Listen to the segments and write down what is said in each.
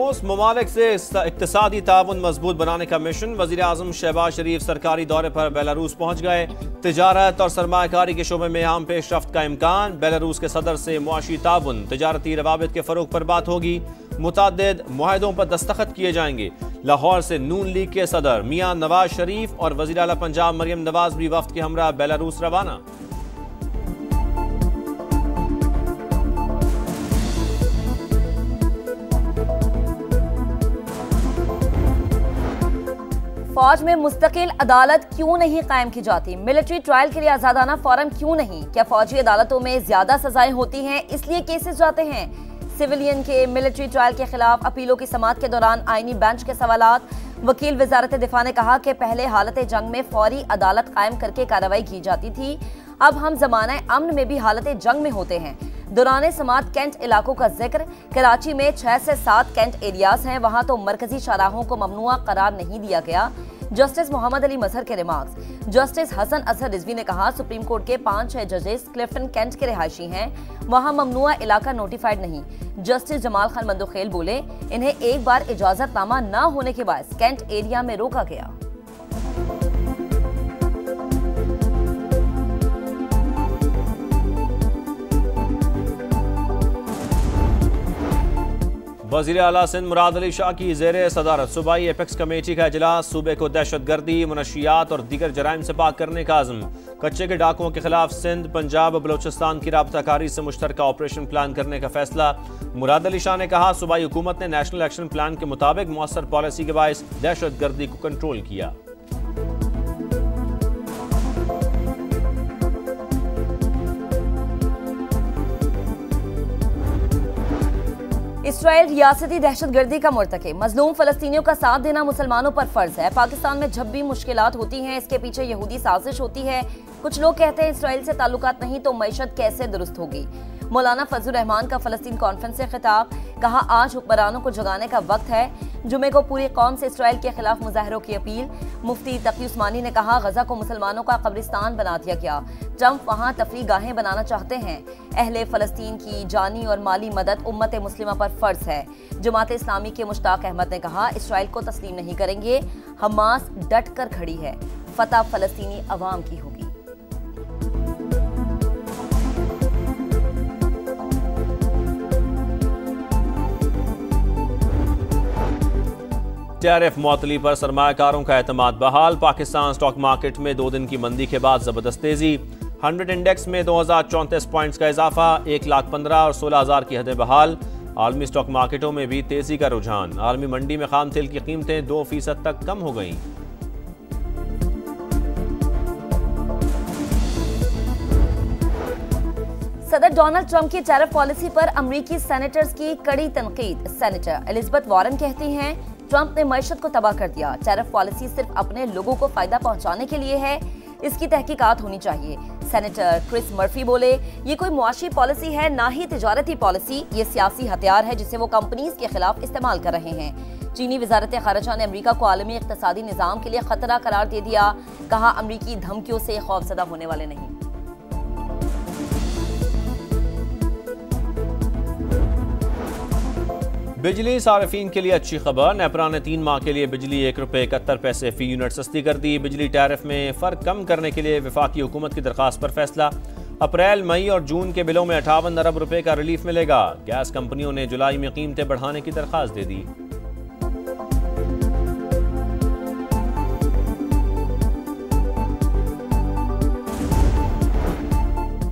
दोस्त ममालिक से इक्तिसादी ताउन मजबूत बनाने का मिशन। वज़ीर आज़म शहबाज शरीफ सरकारी दौरे पर बेलारूस पहुंच गए। तिजारत और सरमायाकारी के शोबे में अहम पेशरफ्त का इम्कान। बेलारूस के सदर से मुआशी ताउन तिजारती रवाबित के फरोग पर बात होगी। मुतअद्दिद मुआहिदों पर दस्तखत किए जाएंगे। लाहौर से नून लीग के सदर मियां नवाज शरीफ और वज़ीर आला पंजाब मरियम नवाज भी वफ्द के हमरा बेलारूस रवाना। फौज में मुस्तकिल अदालत क्यों नहीं कायम की जाती? मिलिट्री ट्रायल के लिए आजादाना फोरम क्यों नहीं? क्या फौजी अदालतों में ज्यादा सजाएं होती हैं, इसलिए केसेस जाते हैं? सिविलियन के मिलिट्री ट्रायल के खिलाफ अपीलों की समाअत के दौरान आईनी बेंच के सवालात। वकील वजारत दिफा ने कहा कि पहले हालत जंग में फौरी अदालत कायम करके कार्रवाई की जाती थी, अब हम जमाना अमन में भी हालत जंग में होते हैं। दौरान समाअत कैंट इलाकों का जिक्र। कराची में 6 से 7 कैंट एरियाज हैं, वहां तो मरकजी शाहराहों को ममनुआ करार नहीं दिया गया। जस्टिस मोहम्मद अली मजहर के रिमार्क्स। जस्टिस हसन असर रिजवी ने कहा सुप्रीम कोर्ट के 5-6 जजेस क्लिफ्टन कैंट के रिहायशी हैं, वहां ममनुआ इलाका नोटिफाइड नहीं। जस्टिस जमाल खान मंदुखेल बोले इन्हें एक बार इजाजतनामा न होने के बाद कैंट एरिया में रोका गया। वज़ीर आला सिंध मुराद अली शाह की ज़ेरे सदारत सूबाई एपेक्स कमेटी का इजलास। सूबे को दहशतगर्दी, मुनशियात और दीगर जराइम से पाक करने का आज़म। कच्चे के डाकुओं के खिलाफ सिंध, पंजाब और बलोचिस्तान की राबताकारी से मुश्तरका ऑपरेशन प्लान करने का फैसला। मुराद अली शाह ने कहा सूबाई हुकूमत ने नेशनल एक्शन प्लान के मुताबिक मुअस्सर पॉलिसी के बायस दहशतगर्दी को कंट्रोल किया। इसराइल रियासती दहशतगर्दी का मुर्तकिब। मजलूम फलस्तीनियों का साथ देना मुसलमानों पर फर्ज है। पाकिस्तान में जब भी मुश्किलात होती हैं इसके पीछे यहूदी साजिश होती है। कुछ लोग कहते हैं इसराइल से ताल्लुकात नहीं तो मईशत कैसे दुरुस्त होगी। मौलाना फजलुर रहमान का फलस्तीन कॉन्फ्रेंस से खिताब। कहा आज हुक्मरानों को जगाने का वक्त है। जुमे को पूरी कौम से इसराइल के खिलाफ मुजाहरों की अपील। मुफ्ती तकी उस्मानी ने कहा गजा को मुसलमानों का कब्रिस्तान बना दिया गया। ट्रंप वहां तफरी गाहें बनाना चाहते हैं। अहले फलस्तीन की जानी और माली मदद उम्मत मुस्लिमा पर फर्ज है। जमात इस्लामी के मुश्ताक अहमद ने कहा इसराइल को तस्लीम नहीं करेंगे। हमास डट कर खड़ी है, फतह फलस्तीनी अवाम की होगी। टैरिफ मुअत्तली पर सरमायाकारों का एतमाद बहाल। पाकिस्तान स्टॉक मार्केट में 2 दिन की मंदी के बाद जबरदस्त तेजी। 100 इंडेक्स में 2034 पॉइंट्स का इजाफा। 1,15,000 और 16,000 की हदें बहाल। आलमी स्टॉक मार्केटों में भी तेजी का रुझान। आलमी मंडी में खाम तेल की कीमतें 2% तक कम हो गईं। सदर डोनाल्ड ट्रंप की टैरिफ पॉलिसी पर अमरीकी सेनेटर्स की कड़ी तनकीद। सेनेटर एलिजाबेथ वॉरेन कहती हैं ट्रंप ने मईशत को तबाह कर दिया। टैरिफ पॉलिसी सिर्फ अपने लोगों को फायदा पहुंचाने के लिए है, इसकी तहकीकात होनी चाहिए। सेनेटर क्रिस मर्फी बोले ये कोई मुआशी पॉलिसी है ना ही तिजारती पॉलिसी, ये सियासी हथियार है जिसे वो कंपनीज के खिलाफ इस्तेमाल कर रहे हैं। चीनी वजारत खारजा ने अमरीका को आलमी इक्तिसादी निज़ाम के लिए खतरा करार दे दिया। कहा अमरीकी धमकियों से खौफजदा होने वाले नहीं। बिजली सार्फिन के लिए अच्छी खबर। नेपरा ने 3 माह के लिए बिजली ₹1.71 फी यूनिट सस्ती कर दी। बिजली टैरिफ में फ़र्क कम करने के लिए वफाकी हुकूमत की दरख्वास्त पर फैसला। अप्रैल, मई और जून के बिलों में 58 अरब रुपए का रिलीफ मिलेगा। गैस कंपनियों ने जुलाई में कीमतें बढ़ाने की दरख्वास्त दे दी।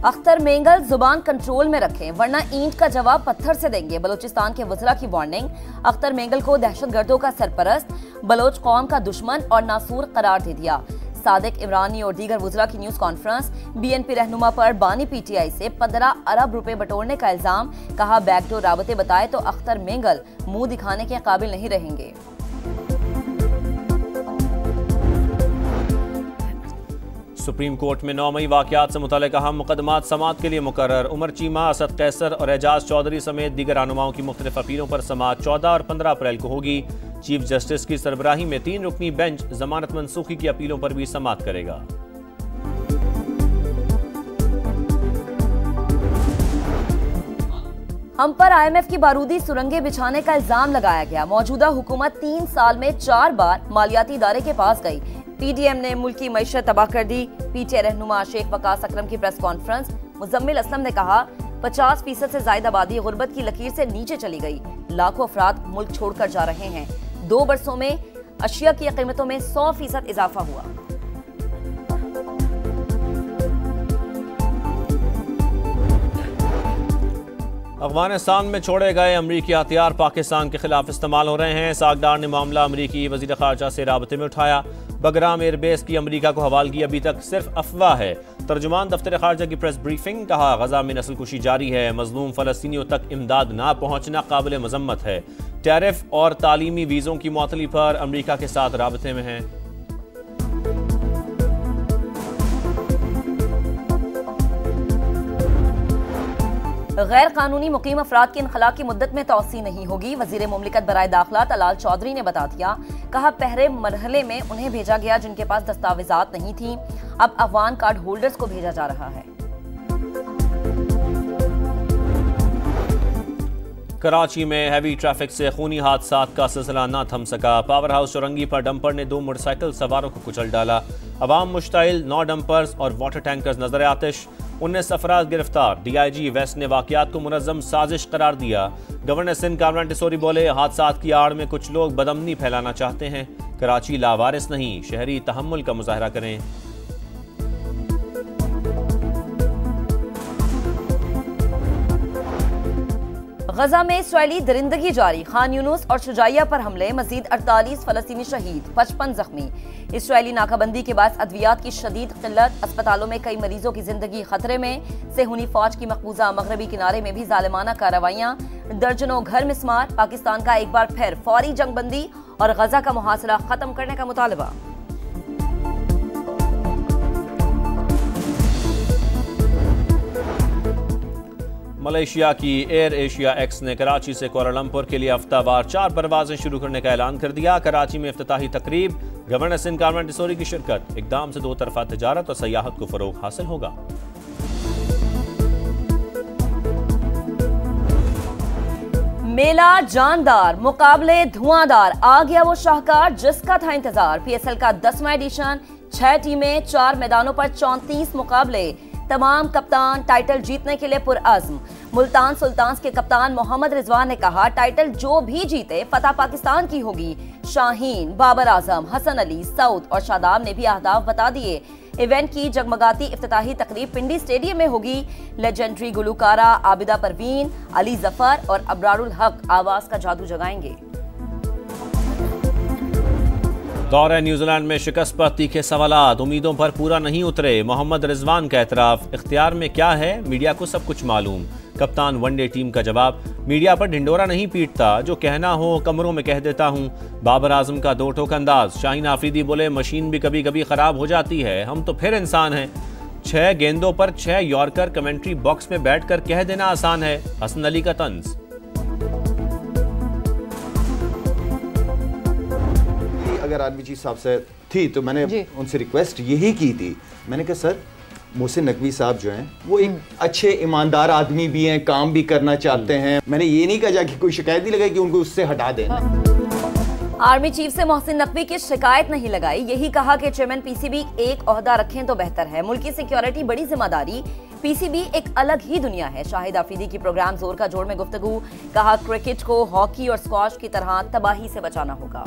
अख्तर मेंगल जुबान कंट्रोल में रखें वरना ईंट का जवाब पत्थर से देंगे। बलोचिस्तान के वज़रा की वार्निंग। अख्तर मेंगल को दहशतगर्दों का सरपरस्त, बलोच कौम का दुश्मन और नासूर करार दे दिया। सादिक इमरानी और दीगर वज़रा की न्यूज़ कॉन्फ्रेंस। BNP रहनुमा पर बानी PTI से 15 अरब रुपए बटोरने का इल्जाम। कहा बैकडोर राबते बताए तो अख्तर मेंगल मुंह दिखाने के काबिल नहीं रहेंगे। सुप्रीम कोर्ट में 9 मई वाक़यात से मुतल्लिक़ अहम मुकदमात समाअत के लिए मुकर्रर। उमर चीमा, असद कैसर और एजाज चौधरी समेत दीगर रहनुमाओं की मुख्तलिफ अपीलों पर समाअत 14 और 15 अप्रैल को होगी। चीफ जस्टिस की सरबराही में 3 रुकनी बेंच जमानत मनसूखी की अपीलों पर भी समाअत करेगा। हम पर IMF की बारूदी सुरंगें बिछाने का इल्जाम लगाया गया। मौजूदा हुकूमत 3 साल में 4 बार मालियाती इदारे के पास गई। PDM ने मुल्की मईशत तबाह कर दी। PTI रहनुमा शेख वकास अकरम की प्रेस कॉन्फ्रेंस। मुजम्मिल असलम ने कहा 50% से ज्यादा आबादी गुर्बत की लकीर से नीचे चली गई। लाखों अफराद मुल्क छोड़कर जा रहे हैं। 2 बरसों में अशिया की कीमतों में 100% इजाफा हुआ। अफगानिस्तान में छोड़े गए अमरीकी हथियार पाकिस्तान के खिलाफ इस्तेमाल हो रहे हैं। सागदार ने मामला अमरीकी वजीर खारजा से राबते में उठाया। बगराम एयरबेस की अमरीका को हवालगी अभी तक सिर्फ अफवाह है। तर्जुमान दफ्तर खारजा की प्रेस ब्रीफिंग। कहा गजा में नस्लकुशी जारी है। मजलूम फलस्तीनियों तक इमदाद ना पहुंचना काबिल मजम्मत है। टैरिफ और तालीमी वीज़ों की मुअत्तली पर अमरीका के साथ राबते में हैं। गैर कानूनी मुकीम अफराद की इनखला की मुद्दत में तौसी नहीं होगी। वजीर मुमलिकत बराए दाखिला तलाल चौधरी ने बता दिया। कहा पहले मरहले में उन्हें भेजा गया जिनके पास दस्तावेजात नहीं थी। अब अफगान कार्ड होल्डर्स को भेजा जा रहा है। कराची में हैवी ट्रैफिक से खूनी हादसात का सिलसिला न थम सका। पावर हाउस चौरंगी पर डंपर ने 2 मोटरसाइकिल सवारों को कुचल डाला। अवाम मुश्ताइल। 9 डंपर्स और वाटर टैंकर्स नजर आतिश। 19 अफराद गिरफ्तार। DIG वेस्ट ने वाकयात को मुनज़्ज़म साजिश करार दिया। गवर्नर सिंध कामरान टिसोरी बोले हादसात की आड़ में कुछ लोग बदअमनी फैलाना चाहते हैं। कराची लावारिस नहीं, शहरी तहम्मुल का मुजाहरा करें। गजा में इसराइली दरिंदगी जारी। खान यूनुस और शुजाइया पर हमले। मजीद 48 फलस्तीनी शहीद, 55 जख्मी। इसराइली नाकाबंदी के बाद अद्वियात की शदीद किल्लत। अस्पतालों में कई मरीजों की जिंदगी खतरे में। सेहूनी फौज की मकबूजा मगरबी किनारे में भी जालिमाना कार्रवाइयां। दर्जनों घर मिस्मार। पाकिस्तान का एक बार फिर फौरी जंगबंदी और गजा का मुहासरा खत्म करने का मुतालबा। मलेशिया की एयर एशिया एक्स ने कराची से कुआलालंपुर के लिए हफ्तावार 4 परवाजें शुरू करने का ऐलान कर दिया। कराची में इफ्तिताही तकरीब। गवर्नर सिंध कामरान टिसोरी की शिरकत। इकदाम से 2 तरफा तजारत और सयाहत को फरोग हासिल होगा। मेला जानदार, मुकाबले धुआंधार। आ गया वो शाहकार जिसका था इंतजार। PSL का 10वां एडिशन। 6 टीमें, 4 मैदानों पर 34 मुकाबले। तमाम कप्तान टाइटल जीतने के लिए पुरअज़्म। मुल्तान सुल्तान्स के कप्तान मोहम्मद रिजवान ने कहा टाइटल जो भी जीते फतह पाकिस्तान की होगी। शाहीन, बाबर आजम, हसन अली, सऊद और शादाब ने भी अहदाफ बता दिए। इवेंट की जगमगाती इफ्तिताही तकरीब पिंडी स्टेडियम में होगी। लेजेंडरी गुलकारा आबिदा परवीन, अली जफर और अबरारुल हक आवाज का जादू जगाएंगे। दौरे न्यूजीलैंड में शिकस्त पर तीखे सवालात। उम्मीदों पर पूरा नहीं उतरे। मोहम्मद रिजवान का एतराफ। इख्तियार में क्या है, मीडिया को सब कुछ मालूम। कप्तान वनडे टीम का जवाब। मीडिया पर ढिंडोरा नहीं पीटता, जो कहना हो कमरों में कह देता हूँ। बाबर आजम का 2 टोक अंदाज। शाहीन आफरीदी बोले मशीन भी कभी कभी खराब हो जाती है, हम तो फिर इंसान हैं। 6 गेंदों पर 6 यॉर्कर कमेंट्री बॉक्स में बैठकर कह देना आसान है। हसन अली का तंज। अगर आर्मी चीफ साहब से थी तो मैंने उनसे रिक्वेस्ट यही की थी। मैंने कहा सर मोहसिन नकवी साहब जो हैं वो एक अच्छे ईमानदार आदमी भी हैं, काम भी करना चाहते हैं। मैंने ये नहीं कहा कि कोई शिकायत ही लगाई कि उनको उससे हटा देना। आर्मी चीफ से मोहसिन नकवी की शिकायत नहीं लगाई। यही कहा कि चेयरमैन PCB एक ओहदा रखें तो बेहतर है। मुल्क की सिक्योरिटी बड़ी जिम्मेदारी। PCB एक अलग ही दुनिया है। शाहिद आफरीदी की प्रोग्राम जोर का जोड़ में गुफ्तगू। कहा क्रिकेट को हॉकी और स्क्वॉश की तरह तबाही से बचाना होगा।